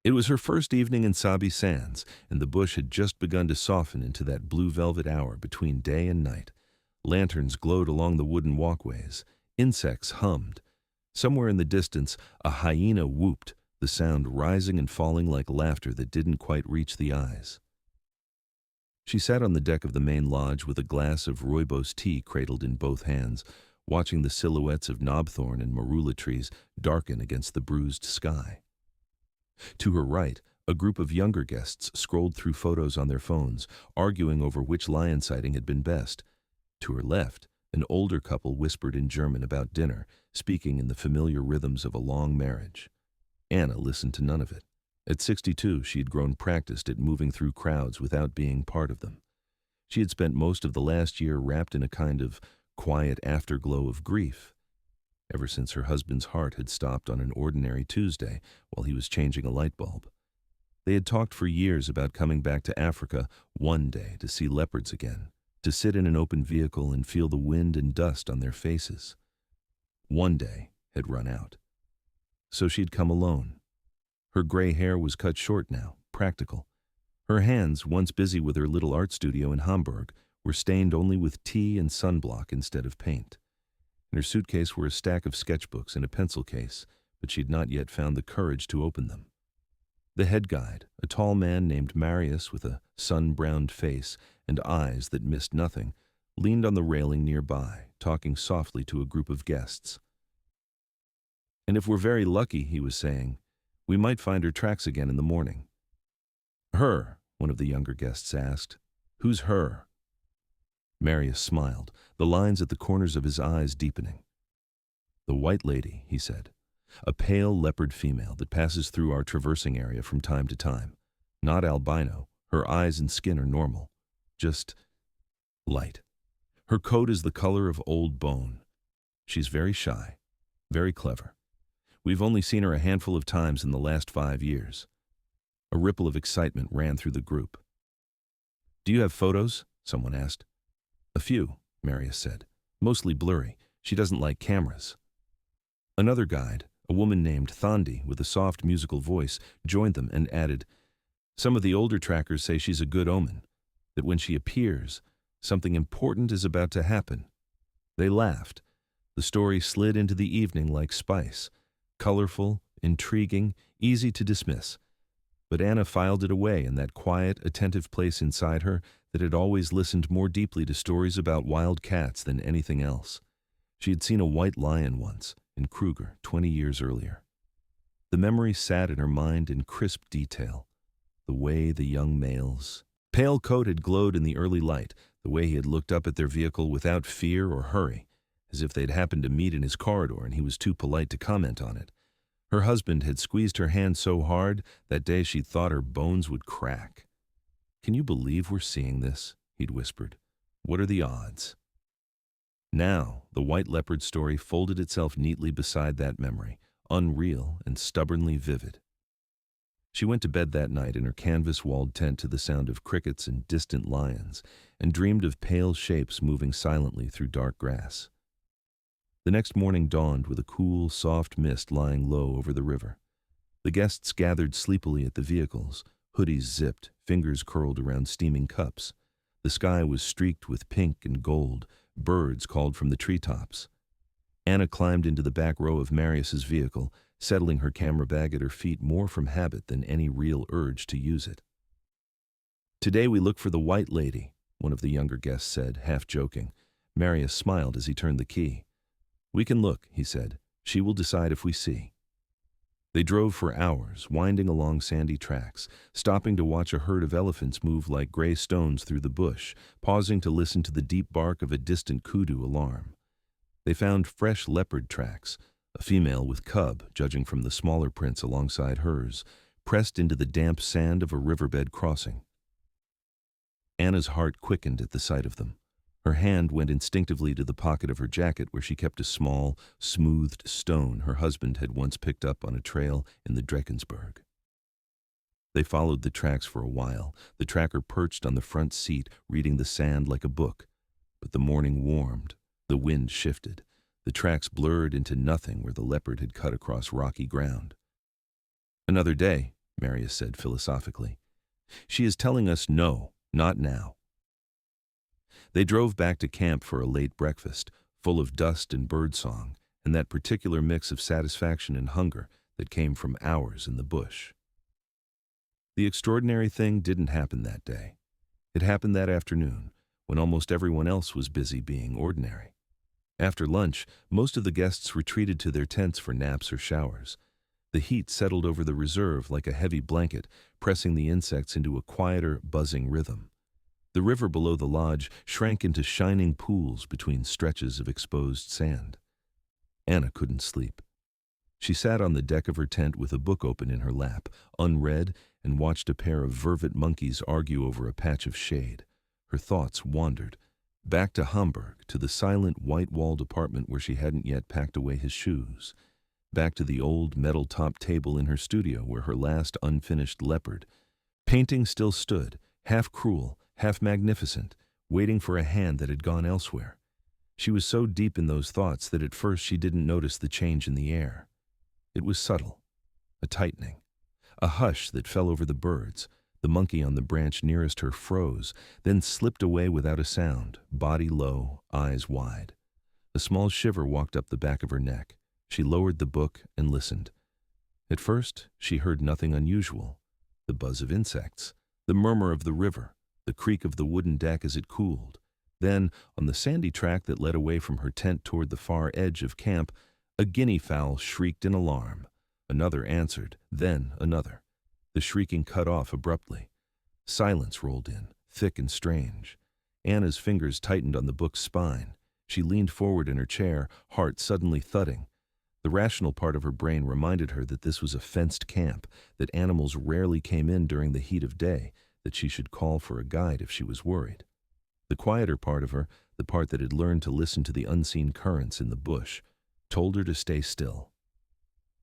It was her first evening in Sabi Sands, and the bush had just begun to soften into that blue velvet hour between day and night. Lanterns glowed along the wooden walkways. Insects hummed. Somewhere in the distance, a hyena whooped, the sound rising and falling like laughter that didn't quite reach the eyes. She sat on the deck of the main lodge with a glass of rooibos tea cradled in both hands, watching the silhouettes of knobthorn and marula trees darken against the bruised sky. To her right, a group of younger guests scrolled through photos on their phones, arguing over which lion sighting had been best. To her left, an older couple whispered in German about dinner, speaking in the familiar rhythms of a long marriage. Anna listened to none of it. At 62, she had grown practiced at moving through crowds without being part of them. She had spent most of the last year wrapped in a kind of quiet afterglow of grief, ever since her husband's heart had stopped on an ordinary Tuesday while he was changing a light bulb. They had talked for years about coming back to Africa one day to see leopards again, to sit in an open vehicle and feel the wind and dust on their faces. One day had run out. So she'd come alone. Her gray hair was cut short now, practical. Her hands, once busy with her little art studio in Hamburg, were stained only with tea and sunblock instead of paint. In her suitcase were a stack of sketchbooks and a pencil case, but she'd not yet found the courage to open them. The head guide, a tall man named Marius with a sun-browned face and eyes that missed nothing, leaned on the railing nearby, talking softly to a group of guests. "And if we're very lucky," he was saying, "we might find her tracks again in the morning." "Her?" one of the younger guests asked. "Who's her?" Marius smiled, the lines at the corners of his eyes deepening. "The white lady," he said. "A pale leopard female that passes through our traversing area from time to time. Not albino. Her eyes and skin are normal. Just light. Her coat is the color of old bone. She's very shy, very clever. We've only seen her a handful of times in the last 5 years." A ripple of excitement ran through the group. "Do you have photos?" someone asked. "A few," Marius said. "Mostly blurry. She doesn't like cameras." Another guide, a woman named Thandi with a soft musical voice, joined them and added, "Some of the older trackers say she's a good omen, that when she appears, something important is about to happen." They laughed. The story slid into the evening like spice, colorful, intriguing, easy to dismiss. But Anna filed it away in that quiet, attentive place inside her that had always listened more deeply to stories about wild cats than anything else. She had seen a white lion once, in Kruger, 20 years earlier. The memory sat in her mind in crisp detail. The way the young male's pale coat had glowed in the early light, the way he had looked up at their vehicle without fear or hurry, as if they'd happened to meet in his corridor and he was too polite to comment on it. Her husband had squeezed her hand so hard that day she'd thought her bones would crack. "Can you believe we're seeing this?" he'd whispered. "What are the odds?" Now, the white leopard story folded itself neatly beside that memory, unreal and stubbornly vivid. She went to bed that night in her canvas-walled tent to the sound of crickets and distant lions, and dreamed of pale shapes moving silently through dark grass. The next morning dawned with a cool, soft mist lying low over the river. The guests gathered sleepily at the vehicles, hoodies zipped, fingers curled around steaming cups. The sky was streaked with pink and gold. Birds called from the treetops. Anna climbed into the back row of Marius's vehicle, settling her camera bag at her feet more from habit than any real urge to use it. "Today we look for the white lady," one of the younger guests said, half joking. Marius smiled as he turned the key. "We can look," he said. "She will decide if we see." They drove for hours, winding along sandy tracks, stopping to watch a herd of elephants move like gray stones through the bush, pausing to listen to the deep bark of a distant kudu alarm. They found fresh leopard tracks, a female with cub, judging from the smaller prints alongside hers, pressed into the damp sand of a riverbed crossing. Anna's heart quickened at the sight of them. Her hand went instinctively to the pocket of her jacket where she kept a small, smoothed stone her husband had once picked up on a trail in the Drakensberg. They followed the tracks for a while, the tracker perched on the front seat, reading the sand like a book. But the morning warmed, the wind shifted, the tracks blurred into nothing where the leopard had cut across rocky ground. "Another day," Marius said philosophically. She is telling us no, not now. They drove back to camp for a late breakfast, full of dust and birdsong, and that particular mix of satisfaction and hunger that came from hours in the bush. The extraordinary thing didn't happen that day. It happened that afternoon, when almost everyone else was busy being ordinary. After lunch, most of the guests retreated to their tents for naps or showers. The heat settled over the reserve like a heavy blanket, pressing the insects into a quieter, buzzing rhythm. The river below the lodge shrank into shining pools between stretches of exposed sand. Anna couldn't sleep. She sat on the deck of her tent with a book open in her lap, unread, and watched a pair of vervet monkeys argue over a patch of shade. Her thoughts wandered back to Hamburg, to the silent white-walled apartment where she hadn't yet packed away his shoes, back to the old metal-top table in her studio where her last unfinished Leopard painting still stood, half cruel, half magnificent, waiting for a hand that had gone elsewhere. She was so deep in those thoughts that at first she didn't notice the change in the air. It was subtle, a tightening, a hush that fell over the birds. The monkey on the branch nearest her froze, then slipped away without a sound, body low, eyes wide. A small shiver walked up the back of her neck. She lowered the book and listened. At first, she heard nothing unusual. The buzz of insects, the murmur of the river, the creak of the wooden deck as it cooled. Then, on the sandy track that led away from her tent toward the far edge of camp, a guinea fowl shrieked in alarm. Another answered, then another. The shrieking cut off abruptly. Silence rolled in, thick and strange. Anna's fingers tightened on the book's spine. She leaned forward in her chair, heart suddenly thudding. The rational part of her brain reminded her that this was a fenced camp, that animals rarely came in during the heat of day, that she should call for a guide if she was worried. The quieter part of her, the part that had learned to listen to the unseen currents in the bush, told her to stay still.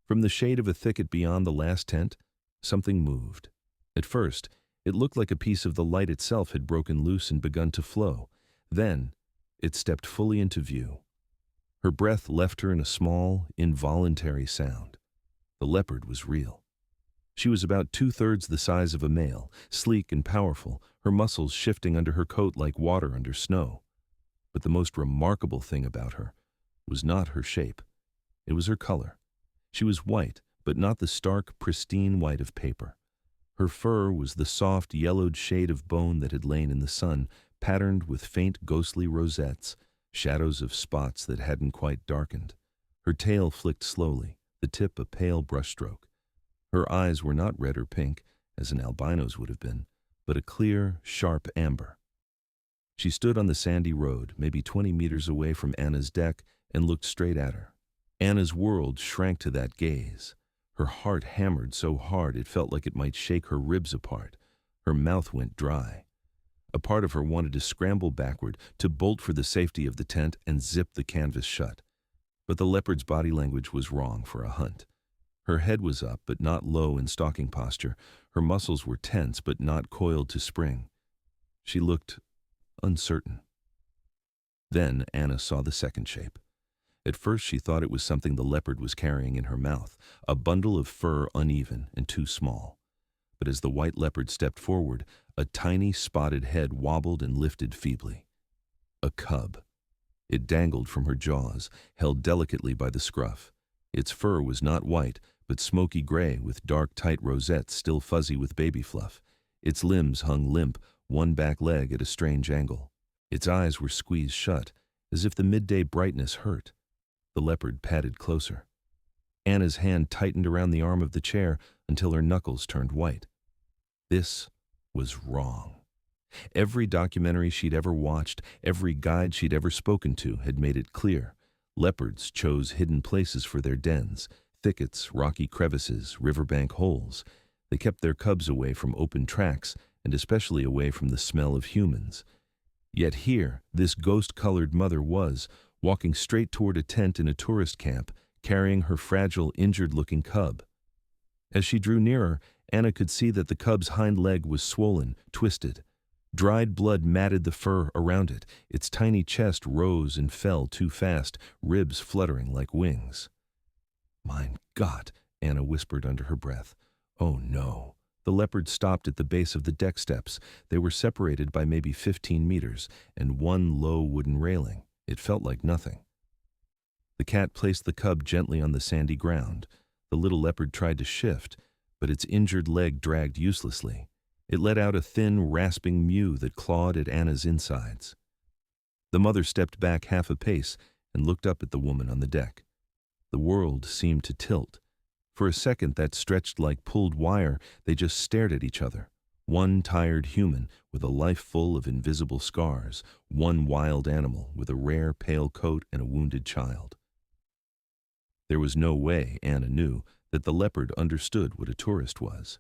From the shade of a thicket beyond the last tent, something moved. At first, it looked like a piece of the light itself had broken loose and begun to flow. Then, it stepped fully into view. Her breath left her in a small, involuntary sound. The leopard was real. She was about 2/3 the size of a male, sleek and powerful, her muscles shifting under her coat like water under snow. But the most remarkable thing about her was not her shape. It was her color. She was white, but not the stark, pristine white of paper. Her fur was the soft, yellowed shade of bone that had lain in the sun, patterned with faint, ghostly rosettes, shadows of spots that hadn't quite darkened. Her tail flicked slowly, the tip a pale brushstroke. Her eyes were not red or pink, as an albino's would have been, but a clear, sharp amber. She stood on the sandy road, maybe 20 meters away from Anna's deck, and looked straight at her. Anna's world shrank to that gaze. Her heart hammered so hard it felt like it might shake her ribs apart. Her mouth went dry. A part of her wanted to scramble backward, to bolt for the safety of the tent and zip the canvas shut. But the leopard's body language was wrong for a hunt. Her head was up, but not low in stalking posture. Her muscles were tense, but not coiled to spring. She looked uncertain. Then Anna saw the second shape. At first she thought it was something the leopard was carrying in her mouth, a bundle of fur uneven and too small. But as the white leopard stepped forward, a tiny spotted head wobbled and lifted feebly. A cub. It dangled from her jaws, held delicately by the scruff. Its fur was not white, but smoky gray with dark, tight rosettes still fuzzy with baby fluff. Its limbs hung limp, one back leg at a strange angle. Its eyes were squeezed shut, as if the midday brightness hurt. The leopard padded closer. Anna's hand tightened around the arm of the chair until her knuckles turned white. This was wrong. Every documentary she'd ever watched, every guide she'd ever spoken to had made it clear. Leopards chose hidden places for their dens, thickets, rocky crevices, riverbank holes. They kept their cubs away from open tracks and especially away from the smell of humans. Yet here, this ghost-colored mother was, walking straight toward a tent in a tourist camp, carrying her fragile, injured-looking cub. As she drew nearer, Anna could see that the cub's hind leg was swollen, twisted. Dried blood matted the fur around it. Its tiny chest rose and fell too fast, ribs fluttering like wings. "Mein Gott," Anna whispered under her breath. Oh no. The leopard stopped at the base of the deck steps. They were separated by maybe 15 meters, and one low wooden railing. It felt like nothing. The cat placed the cub gently on the sandy ground. The little leopard tried to shift, but its injured leg dragged uselessly. It let out a thin, rasping mew that clawed at Anna's insides. The mother stepped back half a pace and looked up at the woman on the deck. The world seemed to tilt. For a second that stretched like pulled wire. They just stared at each other. One tired human with a life full of invisible scars, one wild animal with a rare pale coat and a wounded child. There was no way, Anna knew, that the leopard understood what a tourist was.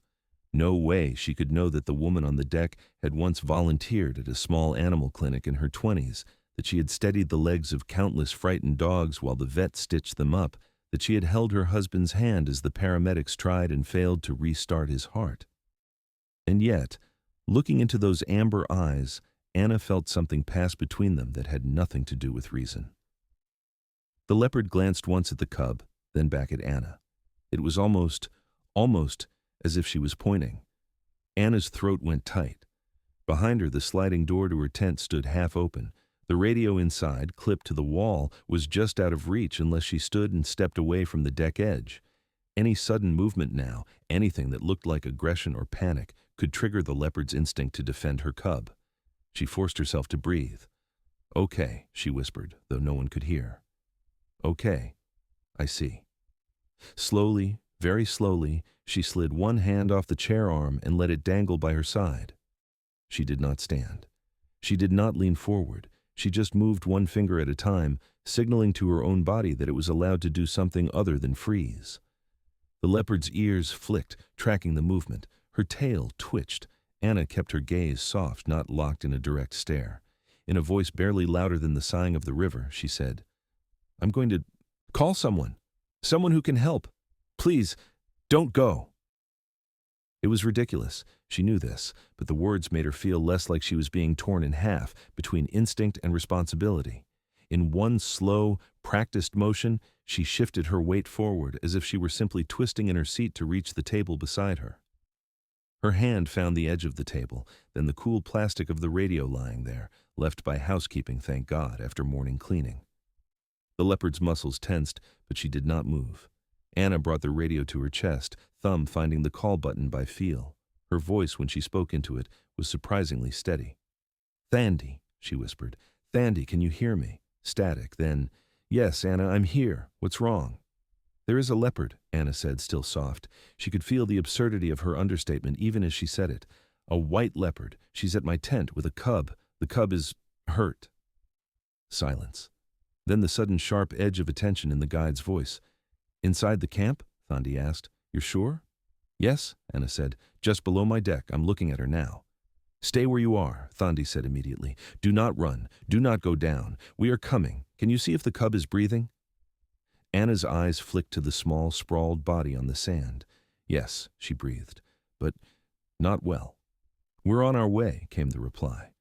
No way she could know that the woman on the deck had once volunteered at a small animal clinic in her 20s, that she had steadied the legs of countless frightened dogs while the vet stitched them up, that she had held her husband's hand as the paramedics tried and failed to restart his heart. And yet, looking into those amber eyes, Anna felt something pass between them that had nothing to do with reason. The leopard glanced once at the cub, then back at Anna. It was almost as if she was pointing. Anna's throat went tight. Behind her, the sliding door to her tent stood half open. The radio inside, clipped to the wall, was just out of reach unless she stood and stepped away from the deck edge. Any sudden movement now, anything that looked like aggression or panic, could trigger the leopard's instinct to defend her cub. She forced herself to breathe. "Okay," she whispered, though no one could hear. "Okay, I see." Slowly, very slowly, she slid one hand off the chair arm and let it dangle by her side. She did not stand. She did not lean forward. She just moved one finger at a time, signaling to her own body that it was allowed to do something other than freeze. The leopard's ears flicked, tracking the movement. Her tail twitched. Anna kept her gaze soft, not locked in a direct stare. In a voice barely louder than the sighing of the river, she said, "I'm going to call someone who can help. Please, don't go." It was ridiculous. She knew this, but the words made her feel less like she was being torn in half between instinct and responsibility. In one slow, practiced motion, she shifted her weight forward as if she were simply twisting in her seat to reach the table beside her. Her hand found the edge of the table, then the cool plastic of the radio lying there, left by housekeeping, thank God, after morning cleaning. The leopard's muscles tensed, but she did not move. Anna brought the radio to her chest, thumb finding the call button by feel. Her voice, when she spoke into it, was surprisingly steady. "Thandy," she whispered. "Thandy, can you hear me?" Static, then, "Yes, Anna, I'm here. What's wrong?" "There is a leopard," Anna said, still soft. She could feel the absurdity of her understatement even as she said it. "A white leopard. She's at my tent with a cub. The cub is hurt." Silence. Then the sudden sharp edge of attention in the guide's voice. "Inside the camp?" Thandi asked. "You're sure?" "Yes," Anna said. "Just below my deck. I'm looking at her now." "Stay where you are," Thandi said immediately. "Do not run. Do not go down. We are coming. Can you see if the cub is breathing?" Anna's eyes flicked to the small, sprawled body on the sand. "Yes," she breathed, "but not well." "We're on our way," came the reply.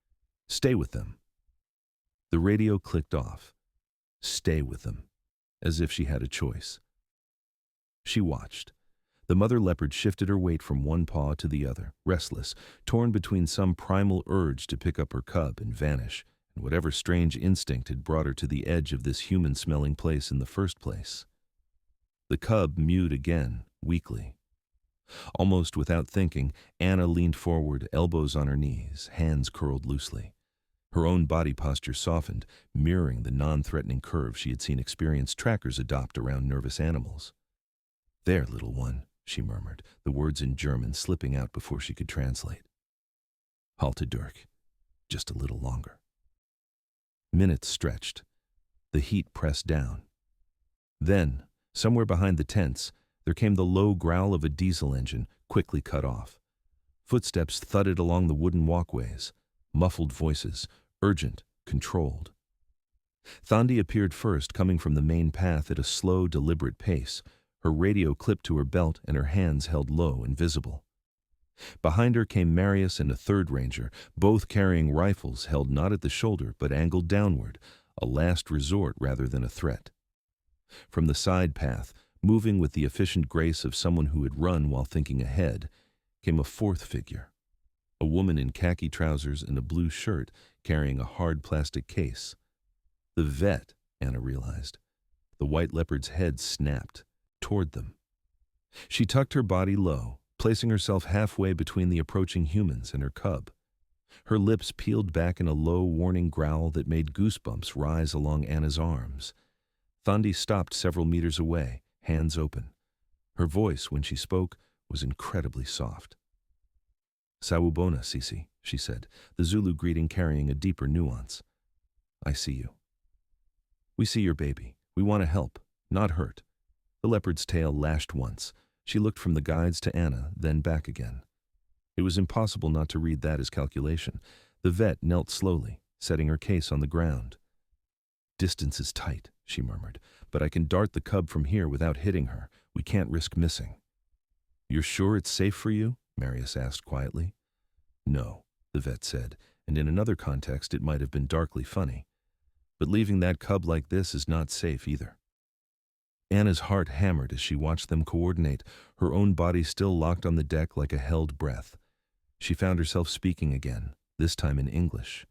"Stay with them." The radio clicked off. Stay with them, as if she had a choice. She watched. The mother leopard shifted her weight from one paw to the other, restless, torn between some primal urge to pick up her cub and vanish, and whatever strange instinct had brought her to the edge of this human-smelling place in the first place. The cub mewed again, weakly. Almost without thinking, Anna leaned forward, elbows on her knees, hands curled loosely. Her own body posture softened, mirroring the non-threatening curve she had seen experienced trackers adopt around nervous animals. "There, little one," she murmured, the words in German slipping out before she could translate. "Halte durch. Just a little longer." Minutes stretched. The heat pressed down. Then, somewhere behind the tents, there came the low growl of a diesel engine, quickly cut off. Footsteps thudded along the wooden walkways. Muffled voices, urgent, controlled. Thandi appeared first, coming from the main path at a slow, deliberate pace, her radio clipped to her belt and her hands held low, invisible. Behind her came Marius and a third ranger, both carrying rifles held not at the shoulder but angled downward, a last resort rather than a threat. From the side path, Moving with the efficient grace of someone who had run while thinking ahead, came a fourth figure. A woman in khaki trousers and a blue shirt carrying a hard plastic case. The vet, Anna realized. The white leopard's head snapped toward them. She tucked her body low, placing herself halfway between the approaching humans and her cub. Her lips peeled back in a low, warning growl that made goosebumps rise along Anna's arms. Thandi stopped several meters away, hands open. Her voice, when she spoke, was incredibly soft. "Sawubona, Sisi," she said, the Zulu greeting carrying a deeper nuance. "I see you. We see your baby. We want to help, not hurt." The leopard's tail lashed once. She looked from the guides to Anna, then back again. It was impossible not to read that as calculation. The vet knelt slowly, setting her case on the ground. "Distance is tight," she murmured, "but I can dart the cub from here without hitting her. We can't risk missing." "You're sure it's safe for you?" Marius asked quietly. "No," the vet said, and in another context it might have been darkly funny. "But leaving that cub like this is not safe either." Anna's heart hammered as she watched them coordinate, her own body still locked on the deck like a held breath. She found herself speaking again, this time in English.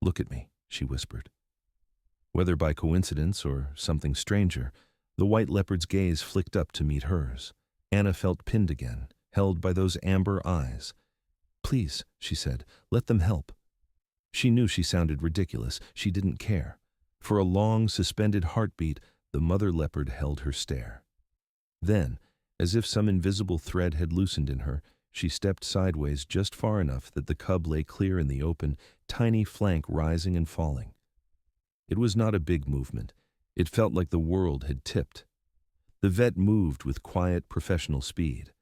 "Look at me," she whispered. Whether by coincidence or something stranger, the white leopard's gaze flicked up to meet hers. Anna felt pinned again, held by those amber eyes. "Please," she said, "let them help." She knew she sounded ridiculous. She didn't care. For a long, suspended heartbeat, the mother leopard held her stare. Then, as if some invisible thread had loosened in her, she stepped sideways just far enough that the cub lay clear in the open, tiny flank rising and falling. It was not a big movement. It felt like the world had tipped. The vet moved with quiet, professional speed.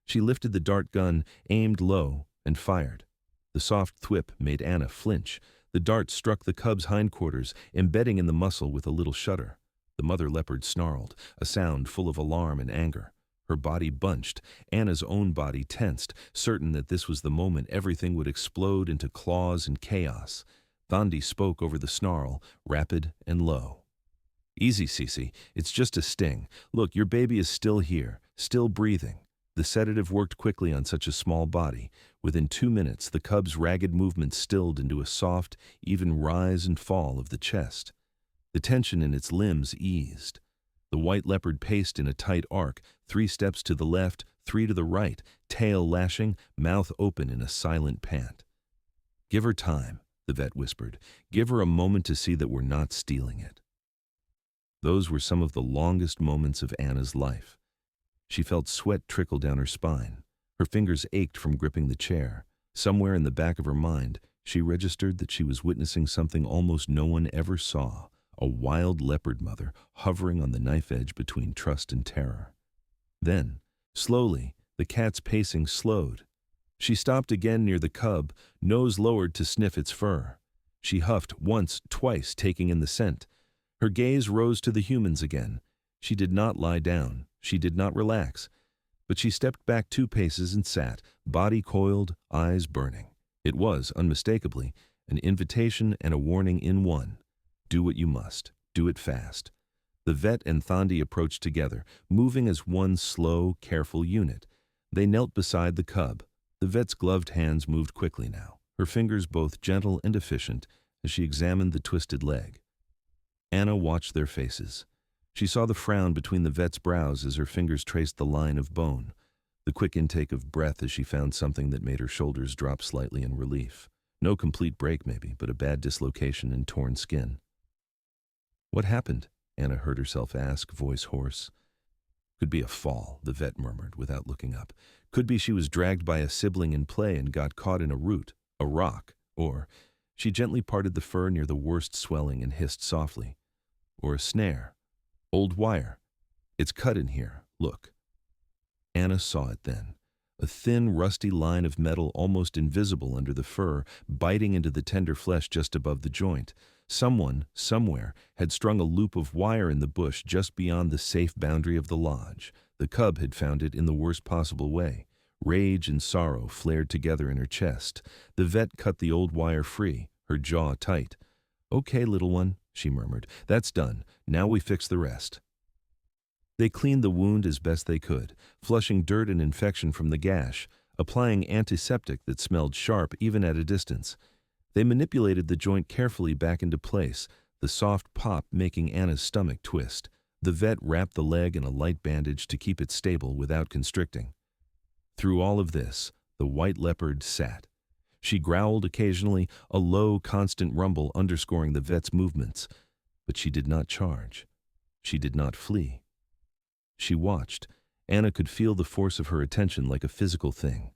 She lifted the dart gun, aimed low, and fired. The soft thwip made Anna flinch. The dart struck the cub's hindquarters, embedding in the muscle with a little shudder. The mother leopard snarled, a sound full of alarm and anger. Her body bunched, Anna's own body tensed, certain that this was the moment everything would explode into claws and chaos. Thandi spoke over the snarl, rapid and low. "Easy, Sisi. It's just a sting. Look, your baby is still here, still breathing." The sedative worked quickly on such a small body. Within 2 minutes, the cub's ragged movements stilled into a soft, even rise and fall of the chest. The tension in its limbs eased. The white leopard paced in a tight arc, 3 steps to the left, 3 to the right, tail lashing, mouth open in a silent pant. "Give her time," the vet whispered. "Give her a moment to see that we're not stealing it." Those were some of the longest moments of Anna's life. She felt sweat trickle down her spine. Her fingers ached from gripping the chair. Somewhere in the back of her mind, she registered that she was witnessing something almost no one ever saw. A wild leopard mother hovering on the knife edge between trust and terror. Then, slowly, the cat's pacing slowed. She stopped again near the cub, nose lowered to sniff its fur. She huffed once, twice, taking in the scent. Her gaze rose to the humans again. She did not lie down. She did not relax. But she stepped back 2 paces and sat, body coiled, eyes burning. It was, unmistakably, an invitation and a warning in one. Do what you must. Do it fast. The vet and Thandi approached together, moving as one slow, careful unit. They knelt beside the cub. The vet's gloved hands moved quickly now, her fingers both gentle and efficient, as she examined the twisted leg. Anna watched their faces. She saw the frown between the vet's brows as her fingers traced the line of bone, the quick intake of breath as she found something that made her shoulders drop slightly in relief. No complete break, maybe, but a bad dislocation and torn skin. "What happened?" Anna heard herself ask, voice hoarse. "Could be a fall," the vet murmured without looking up. "Could be she was dragged by a sibling in play and got caught in a root, a rock, or—" She gently parted the fur near the worst swelling and hissed softly. "Or a snare. Old wire. It's cut in here, look." Anna saw it then. A thin, rusty line of metal almost invisible under the fur, biting into the tender flesh just above the joint. Someone, somewhere, had strung a loop of wire in the bush just beyond the safe boundary of the lodge. The cub had found it in the worst possible way. Rage and sorrow flared together in her chest. The vet cut the old wire free, her jaw tight. "Okay, little one," she murmured. "That's done. Now we fix the rest." They cleaned the wound as best they could, flushing dirt and infection from the gash, applying antiseptic that smelled sharp even at a distance. They manipulated the joint carefully back into place, the soft pop making Anna's stomach twist. The vet wrapped the leg in a light bandage to keep it stable without constricting. Through all of this, the white leopard sat. She growled occasionally, a low, constant rumble underscoring the vet's movements. But she did not charge. She did not flee. She watched. Anna could feel the force of her attention like a physical thing.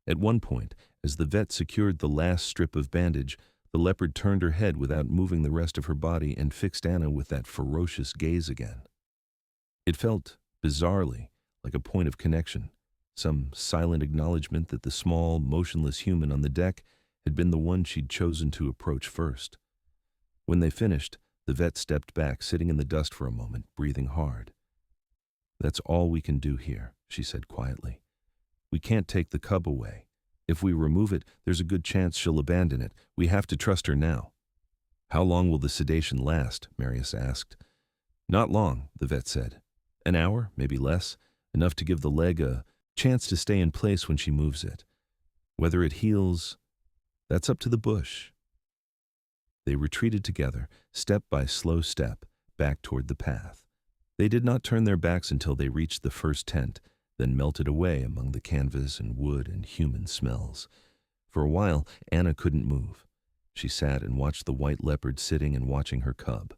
At one point, as the vet secured the last strip of bandage, the leopard turned her head without moving the rest of her body and fixed Anna with that ferocious gaze again. It felt, bizarrely, like a point of connection, some silent acknowledgement that the small, motionless human on the deck had been the one she'd chosen to approach first. When they finished, the vet stepped back, sitting in the dust for a moment, breathing hard. "That's all we can do here," she said quietly. "We can't take the cub away. If we remove it, there's a good chance she'll abandon it. We have to trust her now." "How long will the sedation last?" Marius asked. "Not long," the vet said. "An hour, maybe less, enough to give the leg a chance to stay in place when she moves it. Whether it heals, that's up to the bush." They retreated together, step by slow step, back toward the path. They did not turn their backs until they reached the first tent, then melted away among the canvas and wood and human smells. For a while, Anna couldn't move. She sat and watched the white leopard sitting and watching her cub.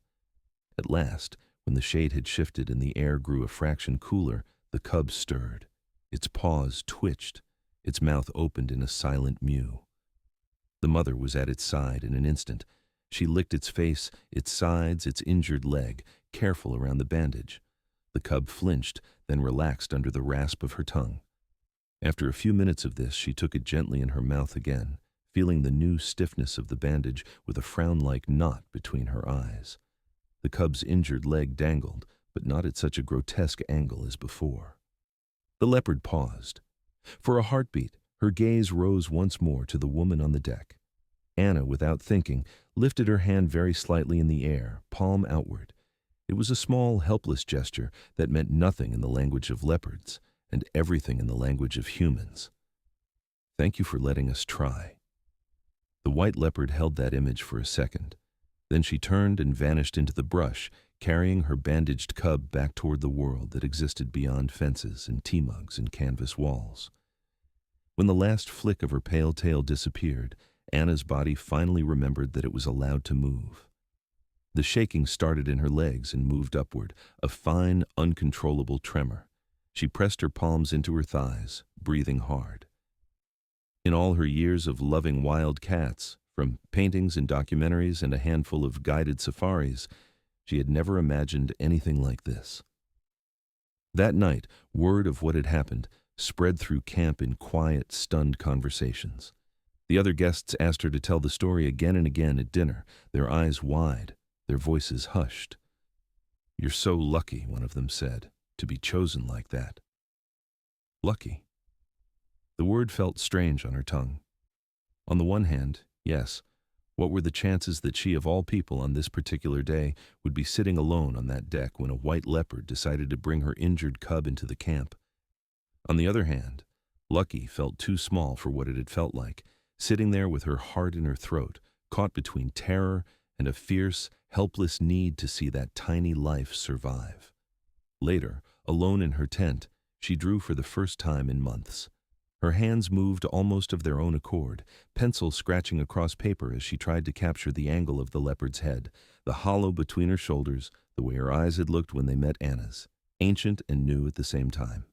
At last, when the shade had shifted and the air grew a fraction cooler, the cub stirred. Its paws twitched. Its mouth opened in a silent mew. The mother was at its side in an instant. She licked its face, its sides, its injured leg, careful around the bandage. The cub flinched, then relaxed under the rasp of her tongue. After a few minutes of this, she took it gently in her mouth again, feeling the new stiffness of the bandage with a frown-like knot between her eyes. The cub's injured leg dangled, but not at such a grotesque angle as before. The leopard paused. For a heartbeat, her gaze rose once more to the woman on the deck. Anna, without thinking, lifted her hand very slightly in the air, palm outward. It was a small, helpless gesture that meant nothing in the language of leopards and everything in the language of humans. "Thank you for letting us try." The white leopard held that image for a second. Then she turned and vanished into the brush, carrying her bandaged cub back toward the world that existed beyond fences and tea mugs and canvas walls. When the last flick of her pale tail disappeared, Anna's body finally remembered that it was allowed to move. The shaking started in her legs and moved upward, a fine, uncontrollable tremor. She pressed her palms into her thighs, breathing hard. In all her years of loving wild cats, from paintings and documentaries and a handful of guided safaris, she had never imagined anything like this. That night, word of what had happened spread through camp in quiet, stunned conversations. The other guests asked her to tell the story again and again at dinner, their eyes wide, their voices hushed. "You're so lucky," one of them said, "to be chosen like that." Lucky. The word felt strange on her tongue. On the one hand, yes, what were the chances that she, of all people on this particular day, would be sitting alone on that deck when a white leopard decided to bring her injured cub into the camp? On the other hand, lucky felt too small for what it had felt like, sitting there with her heart in her throat, caught between terror and a fierce, helpless need to see that tiny life survive. Later, alone in her tent, she drew for the first time in months. Her hands moved almost of their own accord, pencil scratching across paper as she tried to capture the angle of the leopard's head, the hollow between her shoulders, the way her eyes had looked when they met Anna's, ancient and new at the same time.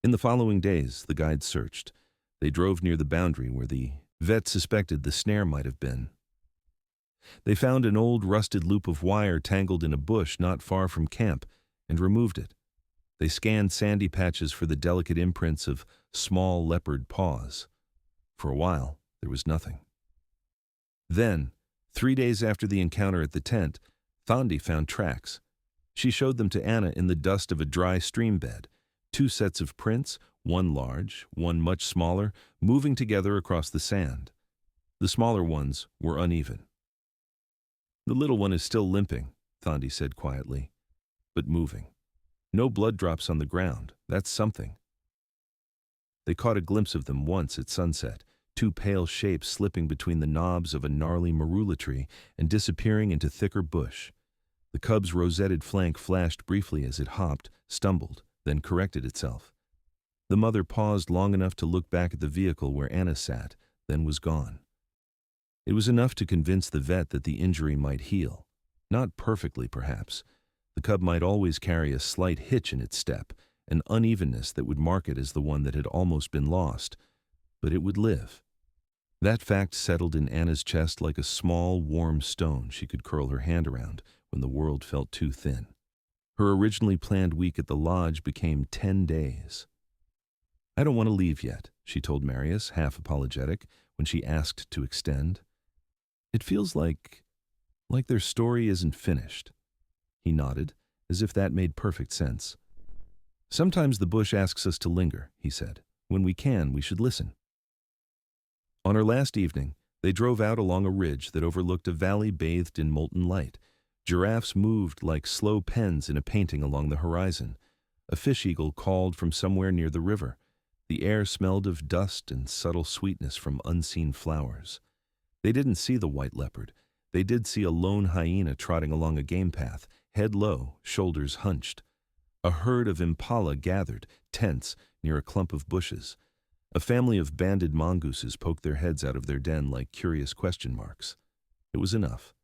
In the following days, the guides searched. They drove near the boundary where the vet suspected the snare might have been. They found an old rusted loop of wire tangled in a bush not far from camp and removed it. They scanned sandy patches for the delicate imprints of small leopard paws. For a while, there was nothing. Then, 3 days after the encounter at the tent, Thandi found tracks. She showed them to Anna in the dust of a dry stream bed, 2 sets of prints, one large, one much smaller, moving together across the sand. The smaller ones were uneven. "The little one is still limping," Thandi said quietly, "but moving." No blood drops on the ground. That's something. They caught a glimpse of them once at sunset, two pale shapes slipping between the knobs of a gnarly marula tree and disappearing into thicker bush. The cub's rosetted flank flashed briefly as it hopped, stumbled, then corrected itself. The mother paused long enough to look back at the vehicle where Anna sat, then was gone. It was enough to convince the vet that the injury might heal. Not perfectly, perhaps. The cub might always carry a slight hitch in its step, an unevenness that would mark it as the one that had almost been lost, but it would live. That fact settled in Anna's chest like a small, warm stone she could curl her hand around when the world felt too thin. Her originally planned week at the lodge became 10 days. "I don't want to leave yet," she told Marius, half apologetic, when she asked to extend. "It feels like their story isn't finished." He nodded, as if that made perfect sense. "Sometimes the bush asks us to linger," he said. "When we can, we should listen." On her last evening, they drove out along a ridge that overlooked a valley bathed in molten light. Giraffes moved like slow pens in a painting along the horizon. A fish-eagle called from somewhere near the river. The air smelled of dust and subtle sweetness from unseen flowers. They didn't see the white leopard. They did see a lone hyena trotting along a game path, head low, shoulders hunched. A herd of impala gathered, tense, near a clump of bushes. A family of banded mongooses poked their heads out of their den like curious question marks. It was enough.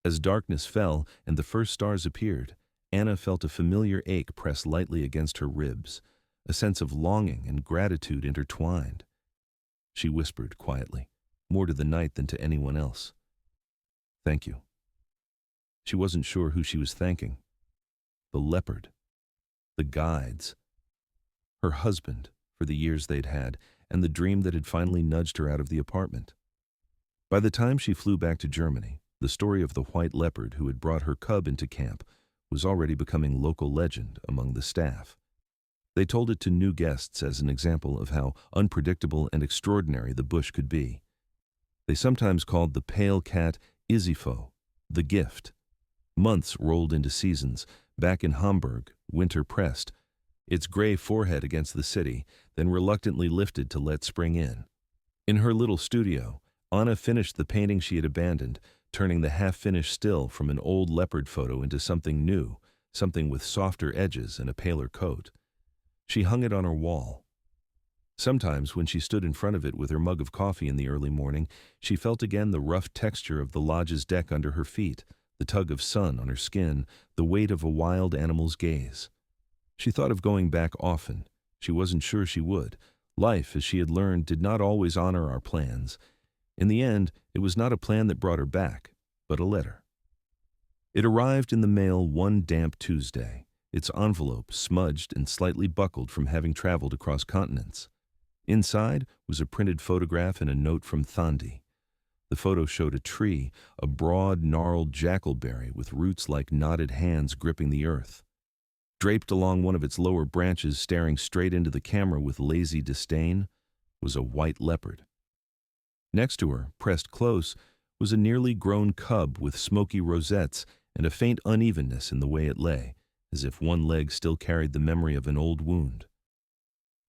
As darkness fell and the first stars appeared, Anna felt a familiar ache press lightly against her ribs, a sense of longing and gratitude intertwined. She whispered quietly, more to the night than to anyone else, "Thank you." She wasn't sure who she was thanking. The leopard. The guides. Her husband, for the years they'd had, and the dream that had finally nudged her out of the apartment. By the time she flew back to Germany, the story of the white leopard who had brought her cub into camp was already becoming local legend among the staff. They told it to new guests as an example of how unpredictable and extraordinary the bush could be. They sometimes called the pale cat Izifo, the gift. Months rolled into seasons. Back in Hamburg, winter pressed, its gray forehead against the city, then reluctantly lifted to let spring in. In her little studio, Anna finished the painting she had abandoned, turning the half-finished still from an old leopard photo into something new, something with softer edges and a paler coat. She hung it on her wall. Sometimes, when she stood in front of it with her mug of coffee in the early morning, she felt again the rough texture of the lodge's deck under her feet, the tug of sun on her skin, the weight of a wild animal's gaze. She thought of going back often. She wasn't sure she would. Life, as she had learned, did not always honor our plans. In the end, it was not a plan that brought her back, but a letter. It arrived in the mail one damp Tuesday, its envelope smudged and slightly buckled from having traveled across continents. Inside was a printed photograph and a note from Thandi. The photo showed a tree, a broad, gnarled jackalberry with roots like knotted hands gripping the earth. Draped along one of its lower branches, staring straight into the camera with lazy disdain, was a white leopard. Next to her, pressed close, was a nearly grown cub with smoky rosettes and a faint unevenness in the way it lay, as if one leg still carried the memory of an old wound.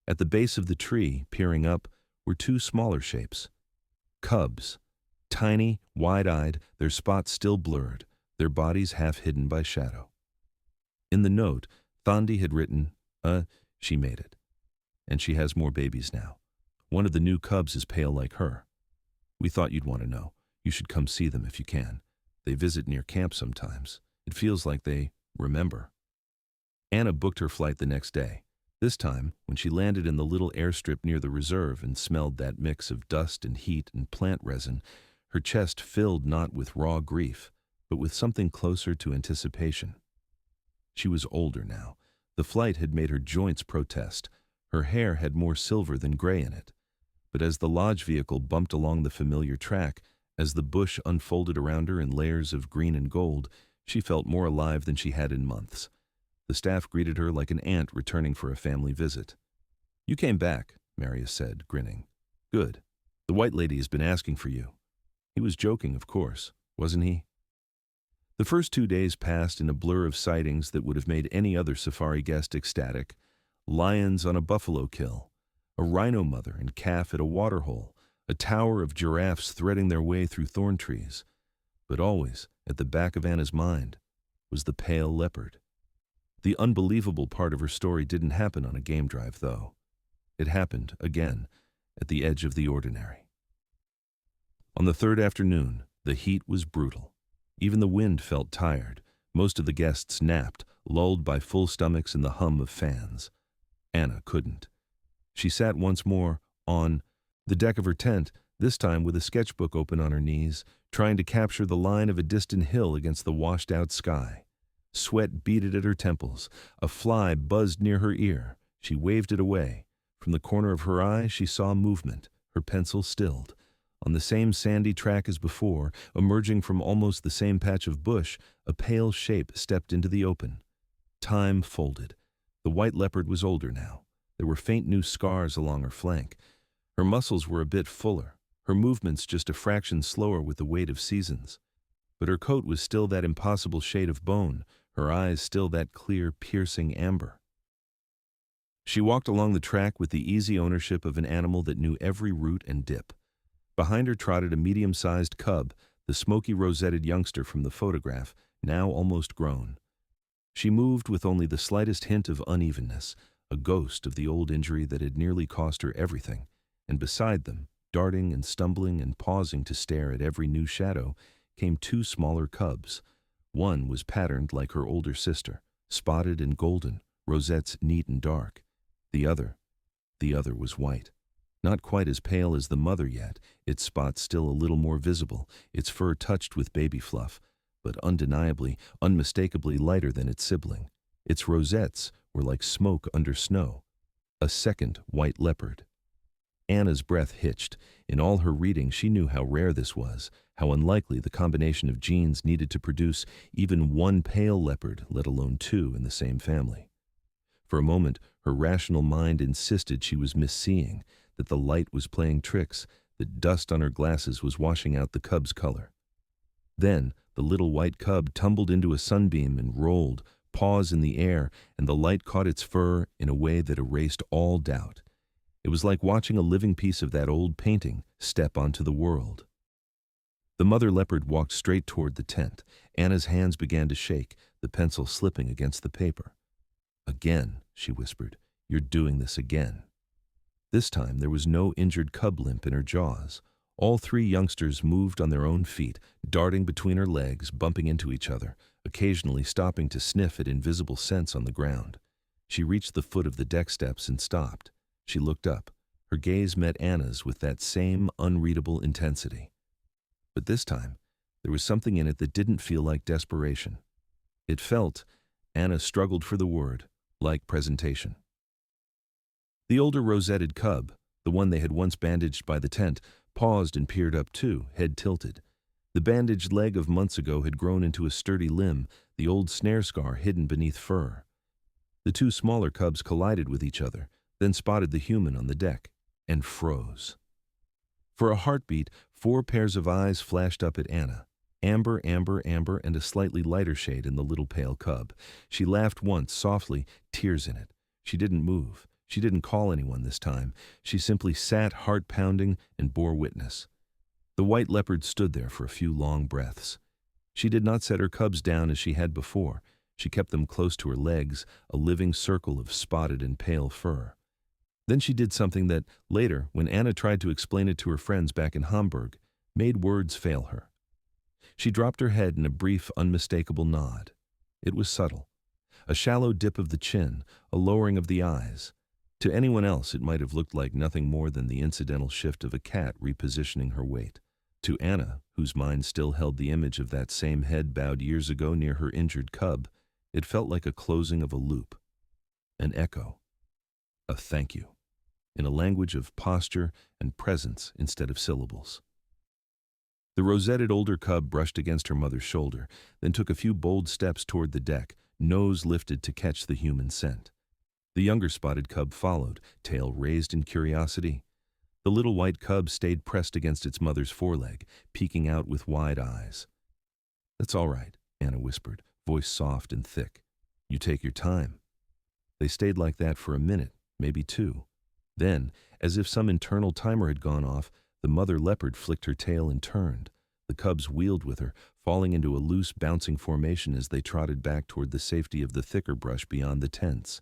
At the base of the tree, peering up, were two smaller shapes. Cubs. Tiny, wide-eyed, their spots still blurred, their bodies half hidden by shadow. In the note, Thandi had written, she made it. And she has more babies now. One of the new cubs is pale like her. We thought you'd want to know. You should come see them if you can. They visit near camp sometimes. It feels like they remember. Anna booked her flight the next day. This time, when she landed in the little airstrip near the reserve and smelled that mix of dust and heat and plant resin, her chest filled not with raw grief, but with something closer to anticipation. She was older now. The flight had made her joints protest. Her hair had more silver than gray in it. But as the lodge vehicle bumped along the familiar track, as the bush unfolded around her in layers of green and gold, she felt more alive than she had in months. The staff greeted her like an aunt returning for a family visit. "You came back," Marius said, grinning. "Good. The white lady has been asking for you." He was joking, of course, wasn't he? The first 2 days passed in a blur of sightings that would have made any other safari guest ecstatic. Lions on a buffalo kill, a rhino mother and calf at a waterhole, a tower of giraffes threading their way through thorn trees. But always, at the back of Anna's mind, was the pale leopard. The unbelievable part of her story didn't happen on a game drive, though. It happened, again, at the edge of the ordinary. On the third afternoon, the heat was brutal. Even the wind felt tired. Most of the guests napped, lulled by full stomachs and the hum of fans. Anna couldn't. She sat once more on the deck of her tent, this time with a sketchbook open on her knees, trying to capture the line of a distant hill against the washed-out sky. Sweat beaded at her temples. A fly buzzed near her ear. She waved it away. From the corner of her eye, she saw movement. Her pencil stilled. On the same sandy track as before, emerging from almost the same patch of bush, a pale shape stepped into the open. Time folded. The white leopard was older now. There were faint new scars along her flank. Her muscles were a bit fuller, her movements just a fraction slower with the weight of seasons. But her coat was still that impossible shade of bone, her eyes still that clear, piercing amber. She walked along the track with the easy ownership of an animal that knew every route and dip. Behind her trotted a medium-sized cub, the smoky rosetted youngster from the photograph, now almost grown. She moved with only the slightest hint of unevenness, a ghost of the old injury that had nearly cost her everything, and beside them, darting and stumbling and pausing to stare at every new shadow, came two smaller cubs. One was patterned like her older sister, spotted and golden, rosettes neat and dark. The other was white. Not quite as pale as the mother yet, its spots still a little more visible, its fur touched with baby fluff, but undeniably, unmistakably lighter than its sibling. Its rosettes were like smoke under snow. A second white leopard. Anna's breath hitched. In all her reading, she knew how rare this was, how unlikely the combination of genes needed to produce even one pale leopard, let alone two in the same family. For a moment, her rational mind insisted she was misseeing, that the light was playing tricks, that dust on her glasses was washing out the cub's color. Then, the little white cub tumbled into a sunbeam and rolled, paws in the air, and the light caught its fur in a way that erased all doubt. It was like watching a living piece of that old painting step onto the world. The mother leopard walked straight toward the tent. Anna's hands began to shake, the pencil slipping against the paper. "Again," she whispered, "you're doing this again." This time there was no injured cub limp in her jaws. All three youngsters moved on their own feet, darting between her legs, bumping into each other, occasionally stopping to sniff at invisible scents on the ground. She reached the foot of the deck steps and stopped. She looked up. Her gaze met Anna's with that same unreadable intensity. But this time, there was something in it that didn't feel like desperation. It felt, Anna struggled for the word, like presentation. The older rosetted cub, the one they had once bandaged by the tent, paused and peered up too, head tilted. The bandaged leg of months ago had grown into a sturdy limb, the old snare scar hidden beneath fur. The two smaller cubs collided with each other, then spotted the human on the deck, and froze. For a heartbeat, 4 pairs of eyes flashed up at Anna. Amber, amber, amber, and a slightly lighter shade in the little pale cub. She laughed once, softly, tears in it. She didn't move. She didn't call anyone this time. She simply sat, heart pounding, and bore witness. The white leopard stood there for a few long breaths. She did not set her cubs down as she had before. She kept them close to her legs, a living circle of spotted and pale fur. Then she did something that, later, when Anna tried to explain it to her friends back in Hamburg, made words fail her. She dropped her head in a brief, unmistakable nod. It was subtle. A shallow dip of the chin, a lowering of the eyes. To anyone else, it might have looked like nothing more than the incidental shift of a cat repositioning her weight. To Anna, whose mind still held the image of that same head bowed years ago near her injured cub, it felt like a closing of a loop. An echo. A thank you. In a language of posture and presence instead of syllables. The rosetted older cub brushed against her mother's shoulder, then took a few bold steps toward the deck, nose lifted to catch the human scent. The younger spotted cub followed, tail raised in curiosity. The little white cub stayed pressed against its mother's foreleg, peeking out with wide eyes. "That's all right," Anna whispered, voice soft and thick. You take your time. They stayed like that for a minute, maybe two. Then, as if some internal timer had gone off, the mother leopard flicked her tail and turned. The cubs wheeled with her, falling into a loose, bouncing formation as they trotted back toward the safety of the thicker brush beyond the tents.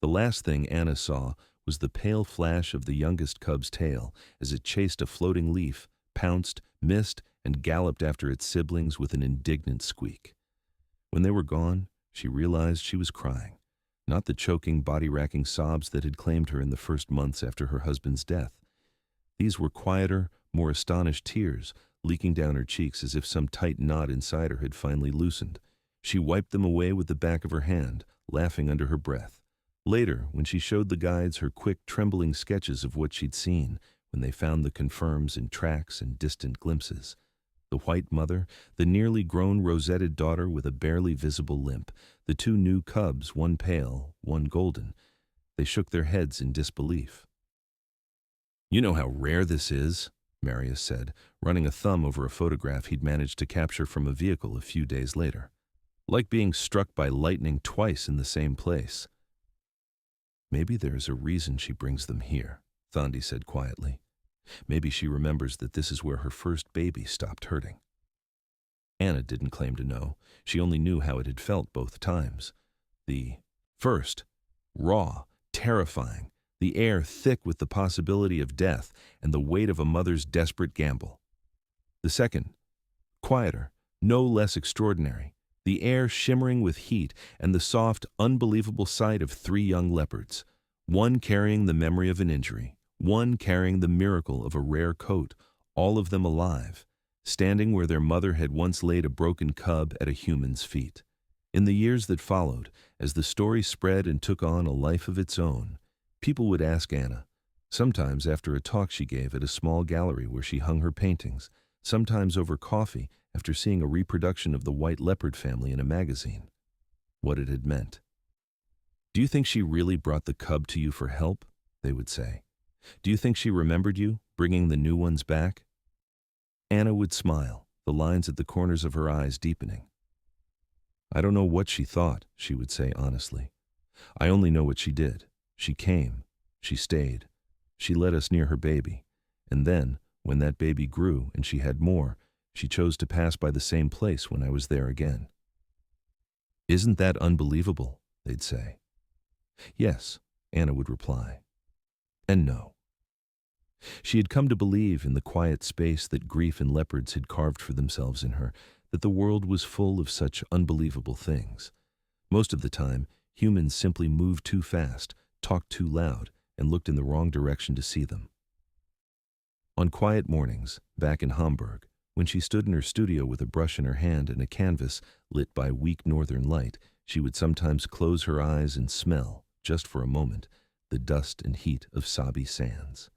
The last thing Anna saw was the pale flash of the youngest cub's tail as it chased a floating leaf, pounced, missed, and galloped after its siblings with an indignant squeak. When they were gone, she realized she was crying, not the choking, body-racking sobs that had claimed her in the first months after her husband's death. These were quieter, more astonished tears, leaking down her cheeks as if some tight knot inside her had finally loosened. She wiped them away with the back of her hand, laughing under her breath. Later, when she showed the guides her quick, trembling sketches of what she'd seen, when they found the confirms in tracks and distant glimpses, the white mother, the nearly grown rosetted daughter with a barely visible limp, the two new cubs, one pale, one golden, they shook their heads in disbelief. You know how rare this is, Marius said, running a thumb over a photograph he'd managed to capture from a vehicle a few days later. Like being struck by lightning twice in the same place. Maybe there's a reason she brings them here, Thandi said quietly. Maybe she remembers that this is where her first baby stopped hurting. Anna didn't claim to know. She only knew how it had felt both times. The first, raw, terrifying, the air thick with the possibility of death and the weight of a mother's desperate gamble. The second, quieter, no less extraordinary, the air shimmering with heat and the soft, unbelievable sight of three young leopards, one carrying the memory of an injury, one carrying the miracle of a rare coat, all of them alive, standing where their mother had once laid a broken cub at a human's feet. In the years that followed, as the story spread and took on a life of its own, people would ask Anna, sometimes after a talk she gave at a small gallery where she hung her paintings, sometimes over coffee after seeing a reproduction of the white leopard family in a magazine, what it had meant. Do you think she really brought the cub to you for help? They would say. Do you think she remembered you, bringing the new ones back? Anna would smile, the lines at the corners of her eyes deepening. I don't know what she thought, she would say honestly. I only know what she did. She came, she stayed, she led us near her baby, and then, when that baby grew and she had more, she chose to pass by the same place when I was there again. Isn't that unbelievable? They'd say. Yes, Anna would reply. And no. She had come to believe in the quiet space that grief and leopards had carved for themselves in her, that the world was full of such unbelievable things. Most of the time, humans simply moved too fast, talked too loud, and looked in the wrong direction to see them. On quiet mornings, back in Hamburg, when she stood in her studio with a brush in her hand and a canvas lit by weak northern light, she would sometimes close her eyes and smell, just for a moment, the dust and heat of Sabi sands.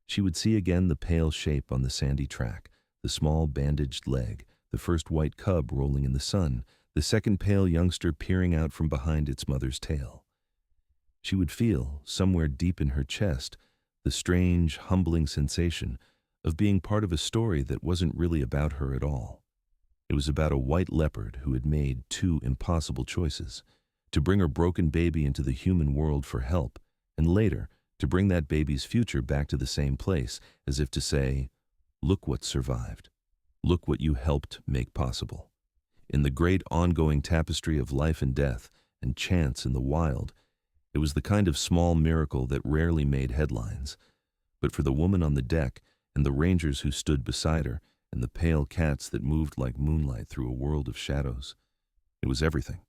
She would see again the pale shape on the sandy track, the small bandaged leg, the first white cub rolling in the sun, the second pale youngster peering out from behind its mother's tail. She would feel, somewhere deep in her chest, the strange, humbling sensation of being part of a story that wasn't really about her at all. It was about a white leopard who had made two impossible choices, to bring her broken baby into the human world for help, and later, to bring that baby's future back to the same place, as if to say, look what survived. Look what you helped make possible. In the great ongoing tapestry of life and death, and chance in the wild, it was the kind of small miracle that rarely made headlines. But for the woman on the deck, and the rangers who stood beside her, and the pale cats that moved like moonlight through a world of shadows, it was everything.